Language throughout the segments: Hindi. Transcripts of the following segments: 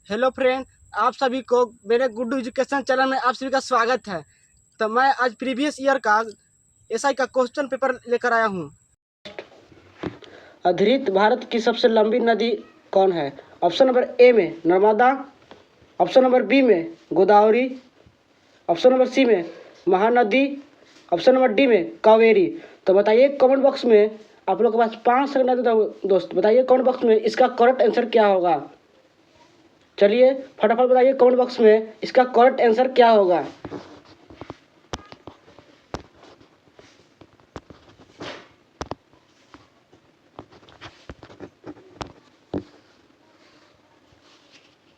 हेलो फ्रेंड, आप सभी को मेरे गुड्डू एजुकेशन चैनल में आप सभी का स्वागत है। तो मैं आज प्रीवियस ईयर का एसआई का क्वेश्चन पेपर लेकर आया हूँ। अधिकृत भारत की सबसे लंबी नदी कौन है? ऑप्शन नंबर ए में नर्मदा, ऑप्शन नंबर बी में गोदावरी, ऑप्शन नंबर सी में महानदी, ऑप्शन नंबर डी में कावेरी। तो बताइए कमेंट बॉक्स में, आप लोग के पास 5 सेकंड दोस्त, बताइए कमेंट बॉक्स में इसका करेक्ट आंसर क्या होगा। चलिए फटाफट बताइए कमेंट बॉक्स में इसका करेक्ट आंसर क्या होगा।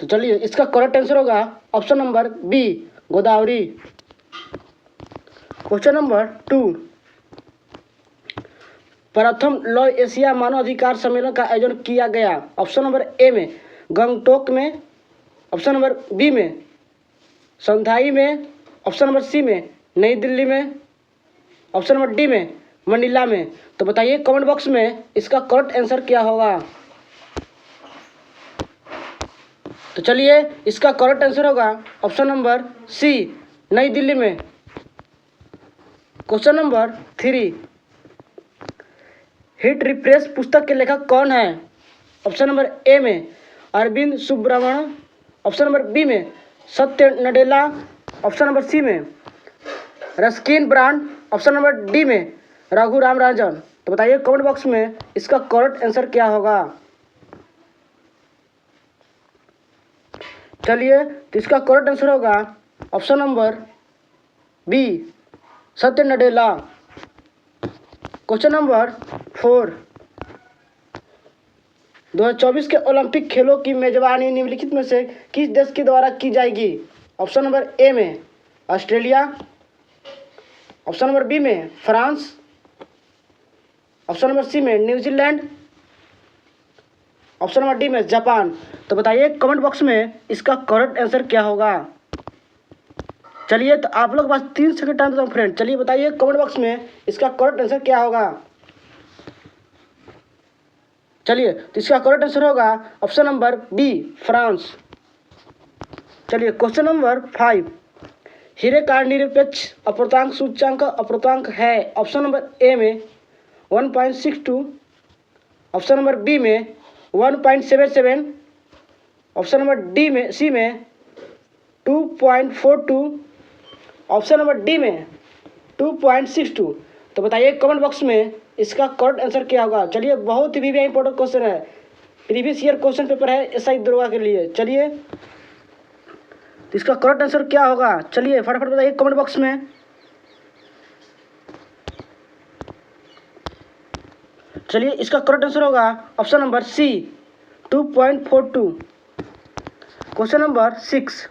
तो चलिए इसका करेक्ट आंसर होगा option number B, Godavari. Question number 2, प्रथम लौ एशिया मानव अधिकार सम्मेलन का आयोजन किया गया। ऑप्शन नंबर ए में गंगटोक में, ऑप्शन नंबर बी में शंघाई में, ऑप्शन नंबर सी में नई दिल्ली में, ऑप्शन नंबर डी में मनीला में। तो बताइए कमेंट बॉक्स में इसका करेक्ट आंसर क्या होगा। तो चलिए इसका करेक्ट आंसर होगा ऑप्शन नंबर सी, नई दिल्ली में। क्वेश्चन नंबर 3, हिट रिफ्रेश पुस्तक के लेखक कौन है? ऑप्शन नंबर ए में Arvind Subramanian, option number B में Satya Nadella, option number C में Ruskin Bond, option number D में रघु राम राजन। तो बताइए कमेंट बॉक्स में इसका करेक्ट आंसर क्या होगा। चलिए तो इसका करेक्ट आंसर होगा ऑप्शन नंबर बी, सत्य नडेला। क्वेश्चन नंबर 4, 2024 के ओलंपिक खेलों की मेजबानी निम्नलिखित में से किस देश के द्वारा की जाएगी? ऑप्शन नंबर ए में ऑस्ट्रेलिया, ऑप्शन नंबर बी में फ्रांस, ऑप्शन नंबर सी में न्यूजीलैंड, ऑप्शन नंबर डी में जापान। तो बताइए कमेंट बॉक्स में इसका करेक्ट आंसर क्या होगा। चलिए तो आप लोग बस 3 सेकंड टाइम देता हूँ फ्रेंड। चलिए बताइए कमेंट बॉक्स में इसका करेक्ट आंसर क्या होगा। चलिए तो इसका करेक्ट आंसर होगा ऑप्शन नंबर बी, फ्रांस। चलिए क्वेश्चन नंबर 5, हीरे का निरपेक्ष अपूर्णांक सूचकांक अपूर्णांक है। ऑप्शन नंबर ए में 1.62, ऑप्शन नंबर बी में 1.77, ऑप्शन नंबर डी में सी में 2.42, ऑप्शन नंबर डी में 2.62। तो बताइए कमेंट बॉक्स में इसका करेक्ट आंसर क्या होगा। चलिए बहुत ही इंपॉर्टेंट क्वेश्चन है, प्रीवियस ईयर क्वेश्चन पेपर है एसआई दरोगा के लिए। चलिए तो इसका करेक्ट आंसर क्या होगा। चलिए फटाफट बताइए कमेंट बॉक्स में। चलिए इसका करेक्ट आंसर होगा option number C, 2.42। Question number 6,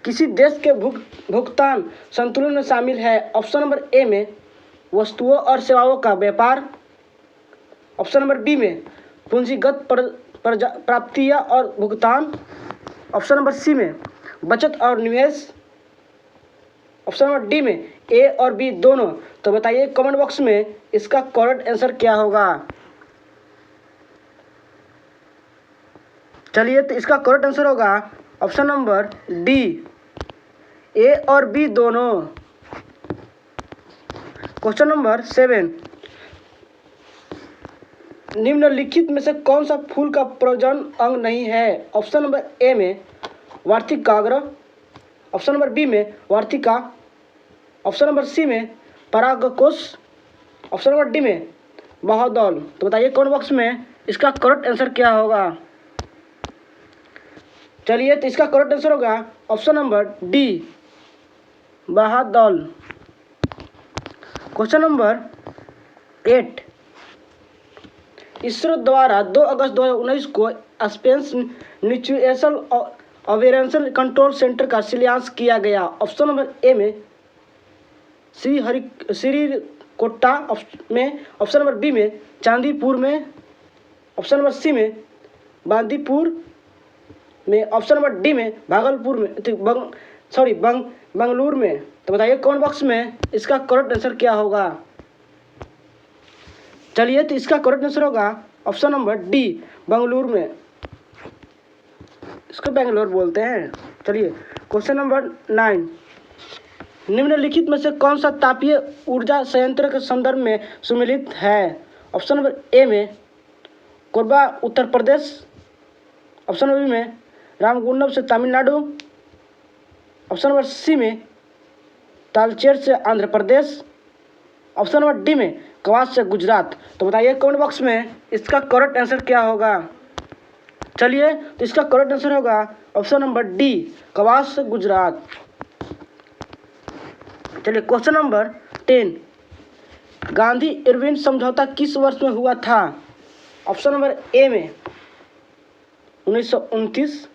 किसी देश के भुगतान संतुलन में शामिल है। ऑप्शन नंबर ए में वस्तुओं और सेवाओं का व्यापार, ऑप्शन नंबर बी में पूंजीगत प्राप्तियां और भुगतान, ऑप्शन नंबर सी में बचत और निवेश, ऑप्शन नंबर डी में ए और बी दोनों। तो बताइए कमेंट बॉक्स में इसका करेक्ट आंसर क्या होगा। चलिए तो इसका करेक्ट आंसर होगा ऑप्शन नंबर डी, ए और बी दोनों। क्वेश्चन नंबर 7, निम्नलिखित में से कौन सा फूल का प्रजनन अंग नहीं है? ऑप्शन नंबर ए में वार्तिकाग्र, ऑप्शन नंबर बी में वार्तिका, ऑप्शन नंबर सी में परागकोश, ऑप्शन नंबर डी में बाहुदल। तो बताइए कमेंट बॉक्स में इसका करेक्ट आंसर क्या होगा। चलिए तो इसका करेक्ट आंसर होगा ऑप्शन नंबर डी, बाहुदल। क्वेश्चन नंबर 8, इसरो द्वारा 2 अगस्त 2019 को space nutritional awareness control centre का शिलान्यास किया गया। ऑप्शन नंबर ए में श्रीहरिकोटा में, ऑप्शन नंबर बी में चांदीपुर में, ऑप्शन नंबर सी में बांदीपुर में, ऑप्शन नंबर डी में भागलपुर में, बंगलुरु में। तो बताइए कमेंट बॉक्स में इसका करेक्ट आंसर क्या होगा। चलिए तो इसका करेक्ट आंसर होगा ऑप्शन नंबर डी, बंगलुरु में। इसको बेंगलोर बोलते हैं। चलिए क्वेश्चन नंबर 9, निम्नलिखित में से कौन सा तापीय ऊर्जा संयंत्र के संदर्भ में सम्मिलित है? ऑप्शन नंबर ए में Korba Uttar Pradesh, option number B में रामगुंडम से तमिलनाडु, ऑप्शन नंबर सी में तालचेर से Andhra Pradesh, option number D में कवास से गुजरात। तो बताइए कमेंट बॉक्स में इसका करेक्ट आंसर क्या होगा। चलिए तो इसका करेक्ट आंसर होगा ऑप्शन नंबर डी, कवास से गुजरात। चलिए क्वेश्चन नंबर 10, गांधी इरविन समझौता किस वर्ष में हुआ था? ऑप्शन नंबर ए में 1929,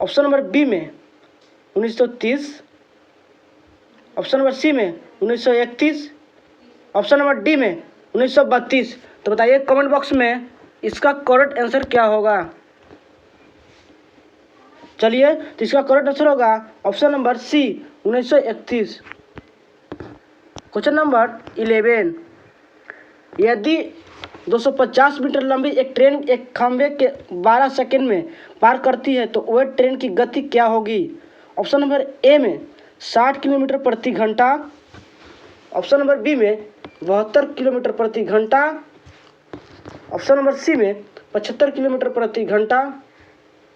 ऑप्शन नंबर बी में 1930, ऑप्शन नंबर सी में 1931, ऑप्शन नंबर डी में 1932। तो बताइए कमेंट बॉक्स में इसका करेक्ट आंसर क्या होगा। चलिए तो इसका करेक्ट आंसर होगा option number C, 1931। Question number 11, यदि 250 मीटर लंबी एक ट्रेन एक खंभे के 12 सेकंड में पार करती है तो वह ट्रेन की गति क्या होगी? ऑप्शन नंबर ए में 60 किलोमीटर प्रति घंटा, ऑप्शन नंबर बी में 72 किलोमीटर प्रति घंटा, ऑप्शन नंबर सी में 75 किलोमीटर प्रति घंटा,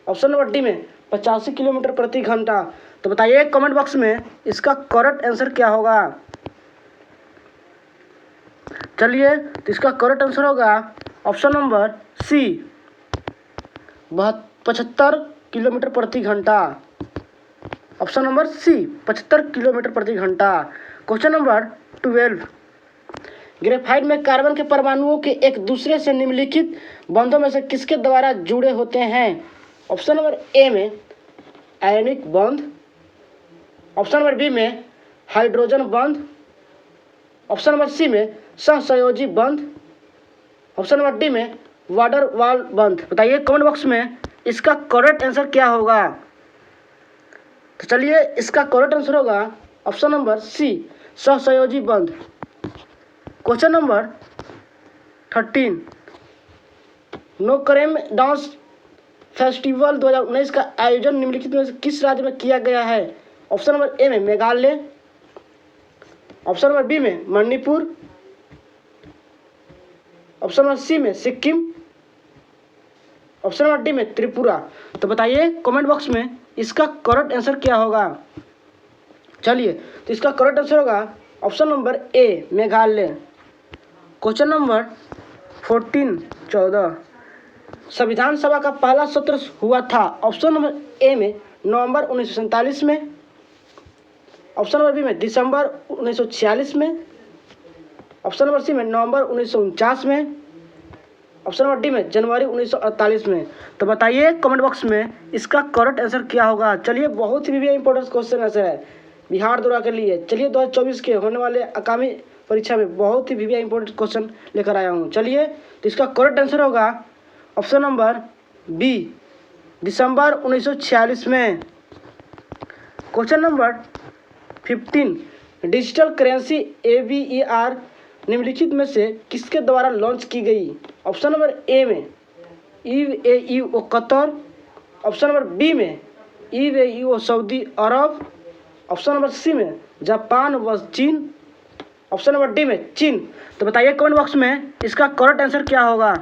ऑप्शन नंबर डी में 85 किलोमीटर प्रति घंटा। तो बताइए कमेंट बॉक्स में इसका करेक्ट आंसर क्या होगा। चलिए तो इसका करेक्ट आंसर होगा ऑप्शन नंबर सी, 75 किलोमीटर प्रति घंटा। ऑप्शन नंबर सी 75 किलोमीटर प्रति घंटा। क्वेश्चन नंबर 12, ग्रेफाइट में कार्बन के परमाणुओं के एक दूसरे से निम्नलिखित बंधों में से किसके द्वारा जुड़े होते हैं? ऑप्शन नंबर ए में आयनिक बंध, ऑप्शन नंबर बी में हाइड्रोजन बंध, ऑप्शन नंबर सी में सहसंयोजी बंध, ऑप्शन नंबर डी में वाटर वाल बंध। बताइए कमेंट बॉक्स में इसका करेक्ट आंसर क्या होगा। तो चलिए इसका करेक्ट आंसर होगा ऑप्शन नंबर सी, सहसंयोजी बंध। क्वेश्चन नंबर 13, नोकरेम डांस फेस्टिवल 2019 का आयोजन निम्नलिखित में से किस राज्य में किया गया है? ऑप्शन नंबर ए में मेघालय, ऑप्शन नंबर बी में मणिपुर, ऑप्शन नंबर सी में सिक्किम, ऑप्शन नंबर डी में त्रिपुरा। तो बताइए कमेंट बॉक्स में इसका करेक्ट आंसर क्या होगा। चलिए तो इसका करेक्ट आंसर होगा ऑप्शन नंबर ए, मेघालय। क्वेश्चन नंबर 14, संविधान सभा का पहला सत्र हुआ था? ऑप्शन नंबर ए में नवंबर 1947 में, ऑप्शन नंबर बी में दिसंबर 1946 में, ऑप्शन नंबर सी में नवंबर 1949 में, ऑप्शन नंबर डी में जनवरी 1948 में। तो बताइए कमेंट बॉक्स में इसका करेक्ट आंसर क्या होगा। चलिए बहुत ही इंपॉर्टेंट क्वेश्चन आंसर है बिहार द्वारा के लिए। चलिए 2024 के होने वाले आगामी परीक्षा में बहुत ही इंपॉर्टेंट क्वेश्चन लेकर आया हूँ। चलिए तो इसका करेक्ट आंसर होगा ऑप्शन नंबर बी, दिसंबर 1946 में। Question number 15, digital currency AVER निम्नलिखित में से किसके द्वारा लॉन्च की गई? ऑप्शन नंबर ए में UAE Qatar, option number B में UAE Saudi Arab, option number C में जापान व चीन, ऑप्शन नंबर डी में चीन। तो बताइए कमेंट बॉक्स में इसका करेक्ट आंसर क्या होगा।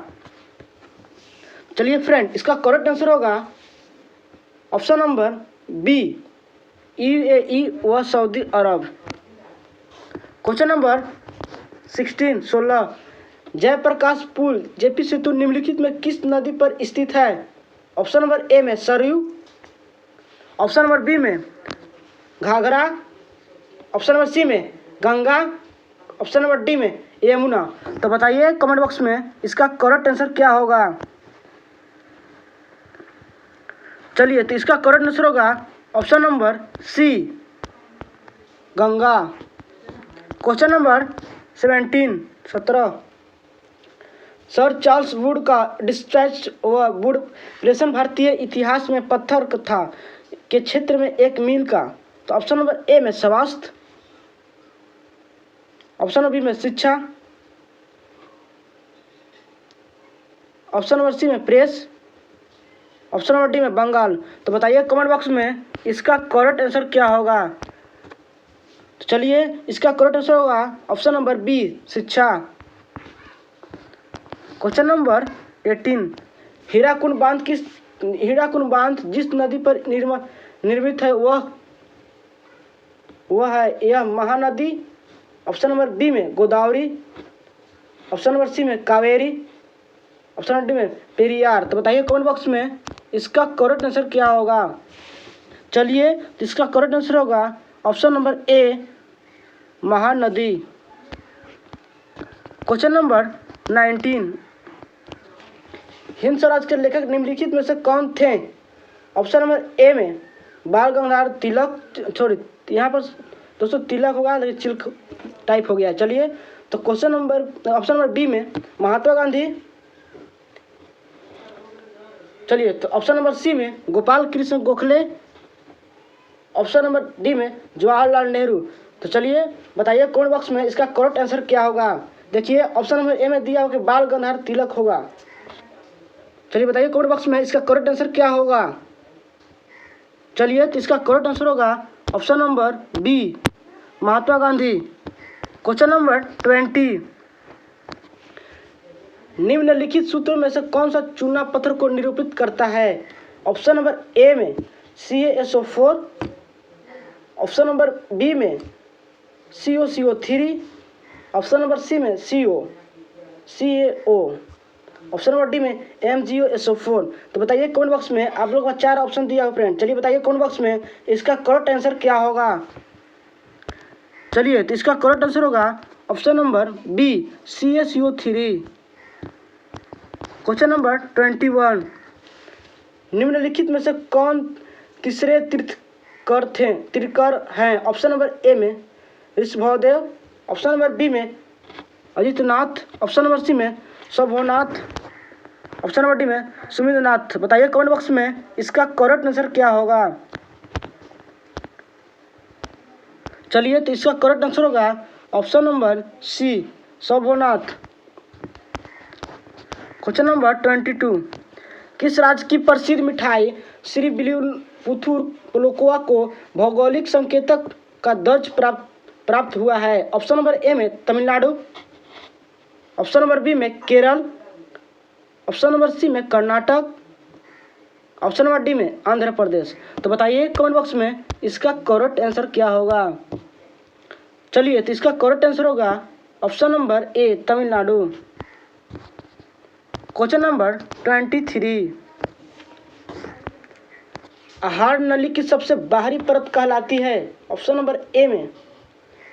चलिए फ्रेंड इसका करेक्ट आंसर होगा ऑप्शन नंबर बी, UAE व सऊदी अरब। क्वेश्चन नंबर 16, जयप्रकाश पुल जेपी सेतु निम्नलिखित में किस नदी पर स्थित है? ऑप्शन नंबर ए में सरयू, ऑप्शन नंबर बी में घाघरा, ऑप्शन नंबर सी में गंगा, ऑप्शन नंबर डी में यमुना। तो बताइए कमेंट बॉक्स में इसका करेक्ट आंसर क्या होगा। चलिए तो इसका करेक्ट आंसर होगा option number C, Ganga. Question number 17, sir Charles Wood का डिस्ट्रैच व वुड प्लेसन भारतीय इतिहास में पत्थर था के क्षेत्र में एक मील का। तो ऑप्शन नंबर ए में स्वास्थ्य, ऑप्शन नंबर बी में शिक्षा, ऑप्शन नंबर सी में प्रेस, ऑप्शन नंबर डी में बंगाल। तो बताइए कमेंट बॉक्स में इसका करेक्ट आंसर क्या होगा। तो चलिए इसका करेक्ट आंसर होगा ऑप्शन नंबर बी शिक्षा। क्वेश्चन नंबर 18, हीराकुंड बांध जिस नदी पर निर्मित है वह है यह महानदी। ऑप्शन नंबर बी में गोदावरी, ऑप्शन नंबर सी में कावेरी, ऑप्शन नंबर डी में पेरियार। तो बताइए कमेंट बॉक्स में इसका करेक्ट आंसर क्या होगा। चलिए तो इसका करेक्ट आंसर होगा ऑप्शन नंबर ए महानदी। क्वेश्चन नंबर 19, हिंद स्वराज के लेखक निम्नलिखित में से कौन थे। ऑप्शन नंबर ए में बाल गंगाधर तिलक, सॉरी यहाँ पर दोस्तों तिलक होगा लेकिन चिल्क टाइप हो गया। चलिए तो ऑप्शन नंबर बी में महात्मा गांधी। चलिए तो ऑप्शन नंबर सी में Gopal Krishna Gokhale, option number D में जवाहरलाल नेहरू। तो चलिए बताइए कमेंट बॉक्स में इसका करेक्ट आंसर क्या होगा। देखिए ऑप्शन नंबर ए में दिया हो कि बाल गंगाधर तिलक होगा। चलिए बताइए कमेंट बॉक्स में इसका करेक्ट आंसर क्या होगा। चलिए तो इसका करेक्ट आंसर होगा option number B Mahatma Gandhi. Question number 20, निम्नलिखित सूत्रों में से कौन सा चूना पत्थर को निरूपित करता है। ऑप्शन नंबर ए में CaSO4, ऑप्शन नंबर बी में CaCO3, ऑप्शन नंबर सी में CaO, ऑप्शन नंबर डी में MgSO4। तो बताइए कमेंट बॉक्स में, आप लोगों को 4 ऑप्शन दिया हो फ्रेंड। चलिए बताइए कमेंट बॉक्स में इसका करेक्ट आंसर क्या होगा। चलिए तो इसका करेक्ट आंसर होगा option number B CaCO3। Question number 21, निम्नलिखित में से कौन तीसरे तीर्थकर हैं। ऑप्शन नंबर ए में ऋषभदेव, ऑप्शन नंबर बी में अजितनाथ, ऑप्शन नंबर सी में शंभुनाथ, ऑप्शन नंबर डी में सुमिंद्रनाथ। बताइए कमेंट बॉक्स में इसका करेक्ट आंसर क्या होगा। चलिए तो इसका करेक्ट आंसर होगा option number C Shambhunath. Question number 22, किस राज्य की प्रसिद्ध मिठाई श्री विल्लुपुथुर पुलकोवा को भौगोलिक संकेतक का दर्ज प्राप्त हुआ है। ऑप्शन नंबर ए में तमिलनाडु, ऑप्शन नंबर बी में केरल, ऑप्शन नंबर सी में कर्नाटक, ऑप्शन नंबर डी में आंध्र प्रदेश। तो बताइए कमेंट बॉक्स में इसका करेक्ट आंसर क्या होगा। चलिए तो इसका करेक्ट आंसर होगा ऑप्शन नंबर ए तमिलनाडु। क्वेश्चन नंबर 23, आहार नली की सबसे बाहरी परत कहलाती है। ऑप्शन नंबर ए में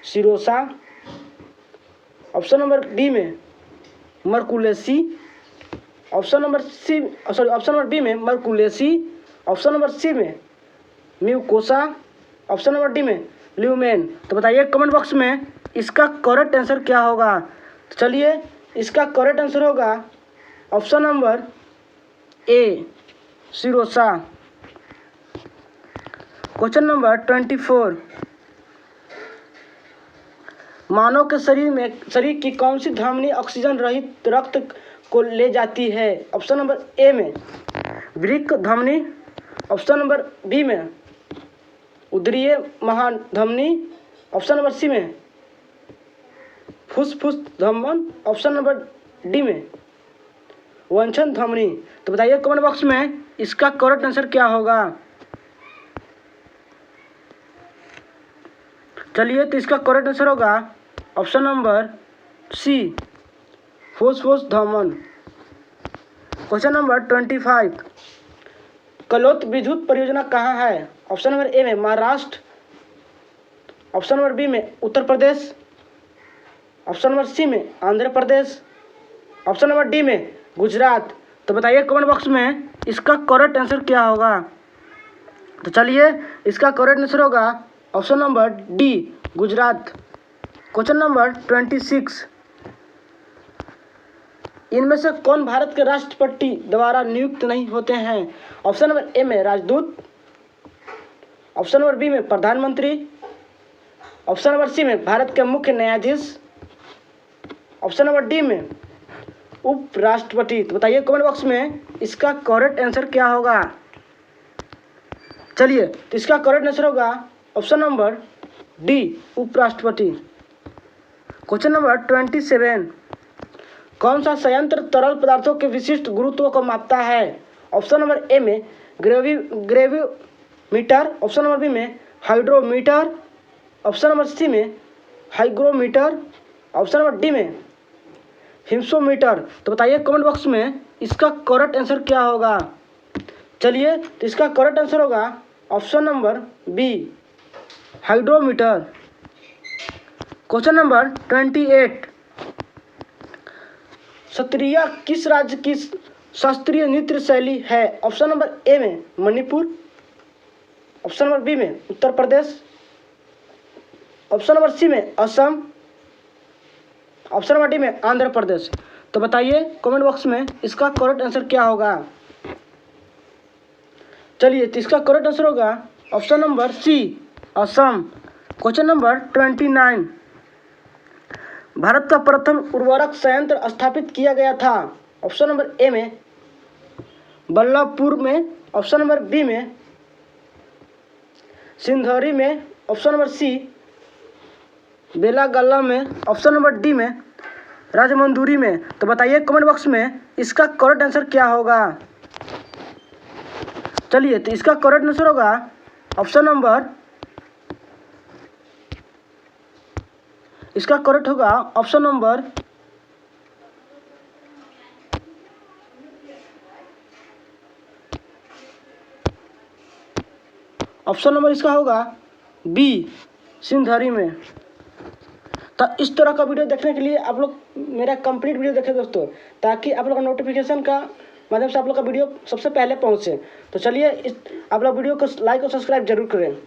सिरोसा, ऑप्शन नंबर बी में मर्कुलेसी, ऑप्शन नंबर बी में मर्कुलेसी, ऑप्शन नंबर सी में म्यूकोसा, ऑप्शन नंबर डी में ल्यूमेन। तो बताइए कमेंट बॉक्स में इसका करेक्ट आंसर क्या होगा। तो चलिए इसका करेक्ट आंसर होगा ऑप्शन नंबर ए सिरोसा। क्वेश्चन नंबर 24, मानव के शरीर की कौन सी धमनी ऑक्सीजन रहित रक्त को ले जाती है। ऑप्शन नंबर ए में वृक्क धमनी, ऑप्शन नंबर बी में उदरीय महाधमनी, ऑप्शन नंबर सी में फुसफुस धमन, ऑप्शन नंबर डी में वंचन धमनी। तो बताइए कमेंट बॉक्स में इसका करेक्ट आंसर क्या होगा। चलिए तो इसका करेक्ट आंसर होगा ऑप्शन नंबर सी फुसफुस धमन। क्वेश्चन नंबर 25, कलोत विद्युत परियोजना कहाँ है। ऑप्शन नंबर ए में महाराष्ट्र, ऑप्शन नंबर बी में Uttar Pradesh, option number C में Andhra Pradesh, option number D में गुजरात। तो बताइए कमेंट बॉक्स में इसका करेक्ट आंसर क्या होगा। तो चलिए इसका करेक्ट आंसर होगा option number D Gujarat. Question number 26, इनमें से कौन भारत के राष्ट्रपति द्वारा नियुक्त नहीं होते हैं। ऑप्शन नंबर ए में राजदूत, ऑप्शन नंबर बी में प्रधानमंत्री, ऑप्शन नंबर सी में भारत के मुख्य न्यायाधीश, ऑप्शन नंबर डी में उपराष्ट्रपति। तो बताइए कमेंट बॉक्स में इसका करेक्ट आंसर क्या होगा। चलिए, तो इसका करेक्ट आंसर होगा ऑप्शन नंबर डी, उपराष्ट्रपति। क्वेश्चन नंबर 27, कौन सा संयंत्र तरल पदार्थों के विशिष्ट गुरुत्व को मापता है। ऑप्शन नंबर ए में ग्रेविमीटर, ऑप्शन नंबर बी में हाइड्रोमीटर, ऑप्शन नंबर सी में हाइग्रोमीटर, ऑप्शन नंबर डी में हिम्सोमीटर। तो बताइए कमेंट बॉक्स में इसका करेक्ट आंसर क्या होगा। चलिए, तो इसका करेक्ट आंसर होगा option number B, hydrometer. Question number 28, Sattriya किस राज्य की शास्त्रीय नृत्य शैली है। ऑप्शन नंबर ए में मणिपुर, ऑप्शन नंबर बी में Uttar Pradesh, option number C में असम, ऑप्शन नंबर डी में आंध्र प्रदेश। तो बताइए कमेंट बॉक्स में इसका करेक्ट आंसर क्या होगा। चलिए, तो इसका करेक्ट आंसर होगा option number C, Assam. Question number 29, Bharat का प्रथम उर्वरक संयंत्र स्थापित किया गया था। ऑप्शन नंबर ए में बल्लभपुर में, ऑप्शन नंबर बी में सिंधरी में, ऑप्शन नंबर सी बेलागल्ला में, ऑप्शन नंबर डी में राजमंदुरी में। तो बताइए कमेंट बॉक्स में इसका करेक्ट आंसर क्या होगा। चलिए, तो इसका करेक्ट आंसर होगा ऑप्शन नंबर, इसका करेक्ट होगा ऑप्शन नंबर इसका होगा बी, सिंधरी में। तो इस तरह का वीडियो देखने के लिए आप लोग मेरा कंप्लीट वीडियो देखें दोस्तों, ताकि आप लोग का नोटिफिकेशन का माध्यम से आप लोग का वीडियो सबसे पहले पहुंचे। तो चलिए, आप लोग वीडियो को लाइक और सब्सक्राइब जरूर करें।